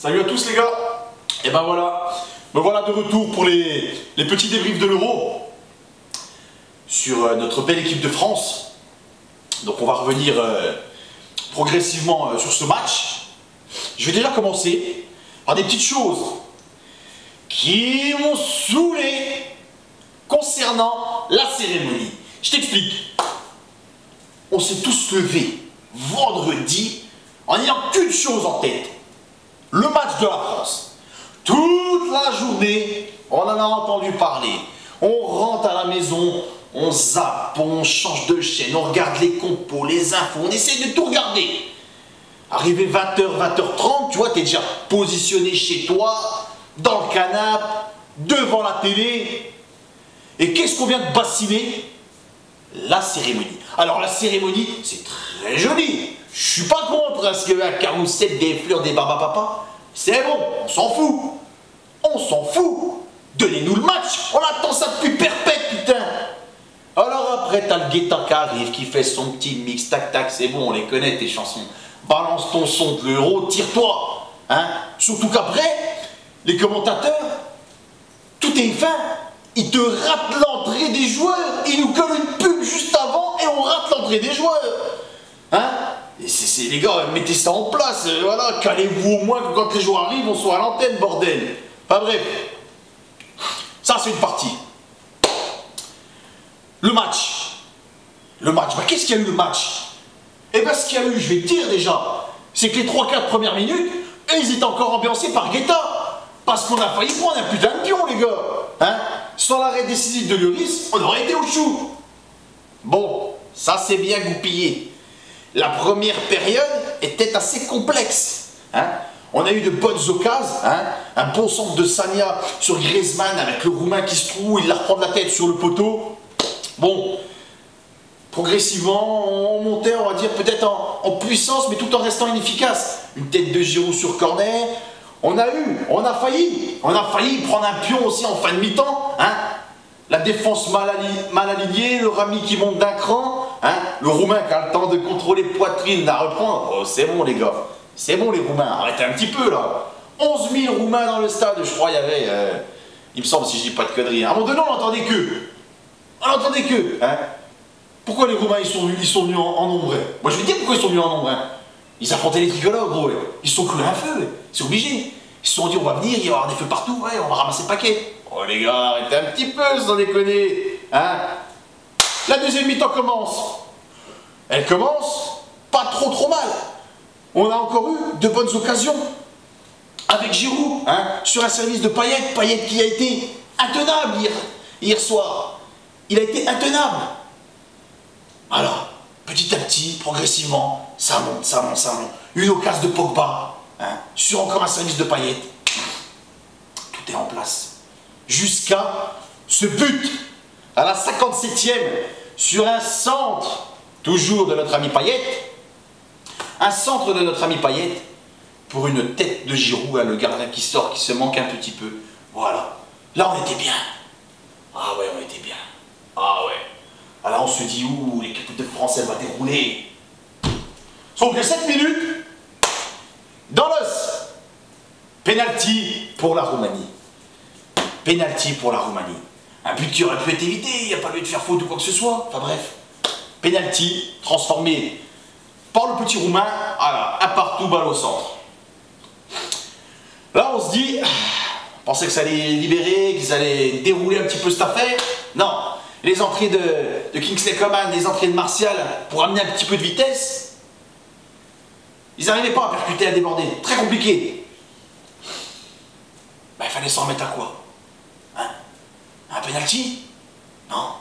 Salut à tous les gars. Et ben voilà, me voilà de retour pour les petits débriefs de l'Euro sur notre belle équipe de France. Donc on va revenir progressivement sur ce match. Je vais déjà commencer par des petites choses qui m'ont saoulé concernant la cérémonie. Je t'explique. On s'est tous levés vendredi en n'ayant qu'une chose en tête. Le match de la France. Toute la journée, on en a entendu parler. On rentre à la maison, on zappe, on change de chaîne, on regarde les compos, les infos, on essaie de tout regarder. Arrivé 20h, 20h30, tu vois, t'es déjà positionné chez toi, dans le canapé, devant la télé. Et qu'est-ce qu'on vient de bassiner? La cérémonie. Alors la cérémonie, c'est très joli. Je suis pas contre à ce qu'il y ait un carrousel, des fleurs, des barbapapas. C'est bon, on s'en fout. On s'en fout. Donnez-nous le match. On attend ça depuis perpète, putain. Alors après, t'as le Guetta qui arrive, qui fait son petit mix, tac tac, c'est bon, on les connaît tes chansons. Balance ton son de l'Euro, tire-toi. Hein? Surtout qu'après, les commentateurs, tout est fin. Ils te ratent l'entrée des joueurs. Ils nous collent une pub juste avant et on rate l'entrée des joueurs. Hein? Et les gars, mettez ça en place. Voilà, calez-vous au moins que quand les joueurs arrivent, on soit à l'antenne, bordel. Enfin bref. Ça, c'est une partie. Le match. Le match. Bah, qu'est-ce qu'il y a eu le match? Eh bien, ce qu'il y a eu, je vais te dire déjà, c'est que les 3-4 premières minutes, ils étaient encore ambiancés par Guetta. Parce qu'on a failli prendre un putain de pion, les gars. Hein? Sans l'arrêt décisif de Lloris, on aurait été au chou. Bon, ça c'est bien goupillé. La première période était assez complexe. Hein? On a eu de bonnes occasions. Hein? Un bon centre de Sagna sur Griezmann avec le Roumain qui se trouve, il la reprend de la tête sur le poteau. Bon, progressivement, on montait, on va dire, peut-être en puissance, mais tout en restant inefficace. Une tête de Giroud sur corner. On a failli prendre un pion aussi en fin de mi-temps. Hein? La défense mal alignée, le Rami qui monte d'un cran, hein? Le Roumain qui a le temps de contrôler poitrine, la reprendre. Oh, c'est bon les gars, c'est bon les Roumains, arrêtez un petit peu là. 11 000 Roumains dans le stade, je crois il y avait, il me semble si je dis pas de conneries. À un moment donné on n'entendait que. Hein? Pourquoi les Roumains ils sont venus en nombre? Moi je vais dire pourquoi ils sont venus en nombre. Hein? Ils affrontaient les tricolores, gros. Ils se sont cloués un feu, c'est obligé. Ils se sont dit, on va venir, il va y avoir des feux partout, ouais, on va ramasser le paquet. Oh les gars, arrêtez un petit peu, sans déconner. Hein? La deuxième mi-temps commence. Elle commence pas trop mal. On a encore eu de bonnes occasions. Avec Giroud, hein, sur un service de Payet. Payet qui a été intenable hier soir. Il a été intenable. Alors, petit à petit, progressivement, ça monte. Une occasion de Pogba, hein, sur encore un service de Payet. Tout est en place. Jusqu'à ce but, à la 57e, sur un centre, toujours de notre ami Payet. Un centre de notre ami Payet, pour une tête de Giroud, hein, le gardien qui sort, qui se manque un petit peu. Voilà. Là, on était bien. Ah ouais, on était bien. Ah ouais. Alors on se dit, ouh, l'équipe de France, elle va dérouler. Sauf que 7 minutes, dans l'os, penalty pour la Roumanie. Penalty pour la Roumanie. Un but qui aurait pu être évité, il n'y a pas lieu de faire faute ou quoi que ce soit. Enfin bref, penalty transformé par le petit Roumain. Voilà, un partout, balle au centre. Là on se dit, on pensait que ça allait libérer, qu'ils allaient dérouler un petit peu cette affaire. Non. Les entrées de Kingsley Coman, les entrées de Martial, pour amener un petit peu de vitesse, ils n'arrivaient pas à percuter, à déborder. Très compliqué. Ben, il fallait s'en remettre à quoi? Hein? Un penalty? Non.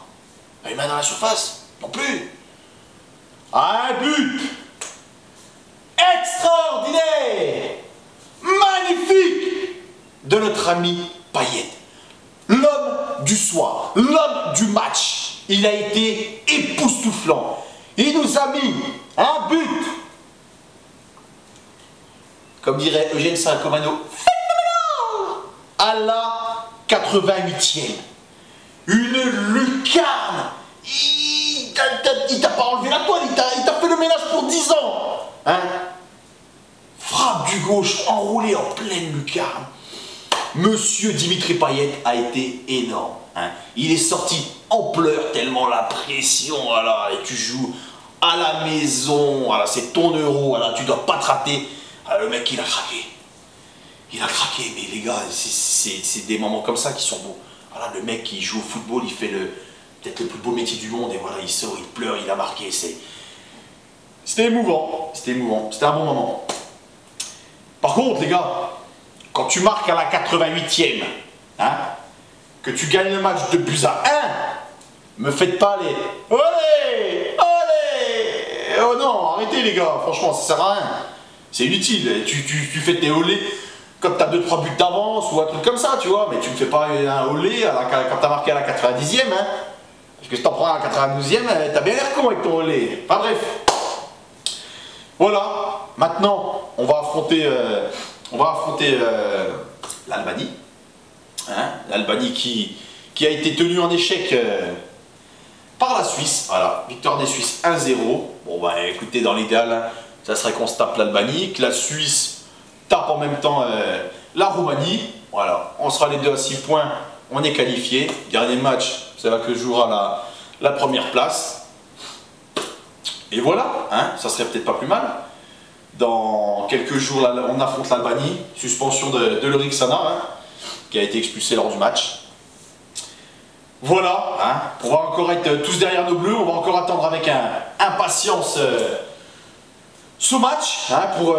Pas une main dans la surface? Non plus. Un but extraordinaire, magnifique de notre ami Payet. L'homme du soir, l'homme du match, il a été époustouflant. Il nous a mis un but, comme dirait Eugène Saint-Comano, à la 88e. Une lucarne. Il t'a pas enlevé la toile, il t'a fait le ménage pour 10 ans. Hein? Frappe du gauche enroulé en pleine lucarne. Monsieur Dimitri Payet a été énorme. Hein. Il est sorti en pleurs tellement la pression, voilà, et tu joues à la maison, voilà, c'est ton euro, voilà, tu dois pas te rater. Ah, le mec, il a craqué. Il a craqué, mais les gars, c'est des moments comme ça qui sont beaux. Voilà, le mec qui joue au football, il fait peut-être le plus beau métier du monde, et voilà, il sort, il pleure, il a marqué. C'était émouvant, c'était un bon moment. Par contre, les gars, quand tu marques à la 88e, hein, que tu gagnes le match de buts à 1, me faites pas les olé, olé. Oh non, arrêtez les gars, franchement, ça sert à rien. C'est inutile, tu fais tes olé quand tu as 2-3 buts d'avance ou un truc comme ça, tu vois, mais tu ne fais pas un olé quand tu as marqué à la 90e, hein, parce que si tu en prends à la 92e, t'as bien l'air con avec ton olé. Enfin bref. Voilà, maintenant, on va affronter l'Albanie. Hein, l'Albanie qui a été tenue en échec par la Suisse. Voilà, victoire des Suisses 1-0. Bon, bah écoutez, dans l'idéal, hein, ça serait qu'on se tape l'Albanie, que la Suisse tape en même temps la Roumanie. Voilà, on sera les deux à 6 points, on est qualifié. Dernier match, c'est là que jouera la première place. Et voilà, hein, ça serait peut-être pas plus mal. Dans quelques jours, là, on affronte l'Albanie. Suspension de Lorik Sana, hein, qui a été expulsé lors du match. Voilà, hein, on va encore être tous derrière nos bleus. On va encore attendre avec impatience ce match, hein, pour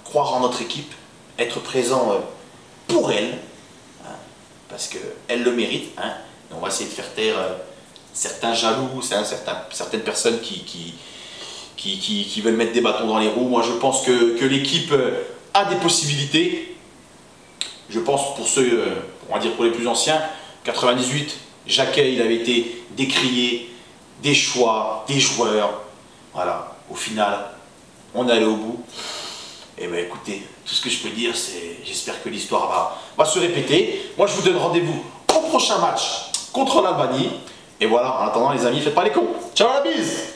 croire en notre équipe, être présent pour elle, hein, parce qu'elle le mérite. Hein, et on va essayer de faire taire certains jaloux, hein, certaines personnes qui veulent mettre des bâtons dans les roues. Moi, je pense que l'équipe a des possibilités. Je pense pour ceux, on va dire pour les plus anciens, 98, Jacquet, il avait été décrié, des choix, des joueurs. Voilà, au final, on est allé au bout. Et bien écoutez, tout ce que je peux dire, c'est j'espère que l'histoire va se répéter. Moi, je vous donne rendez-vous au prochain match contre l'Albanie. Et voilà, en attendant les amis, faites pas les cons. Ciao la bise!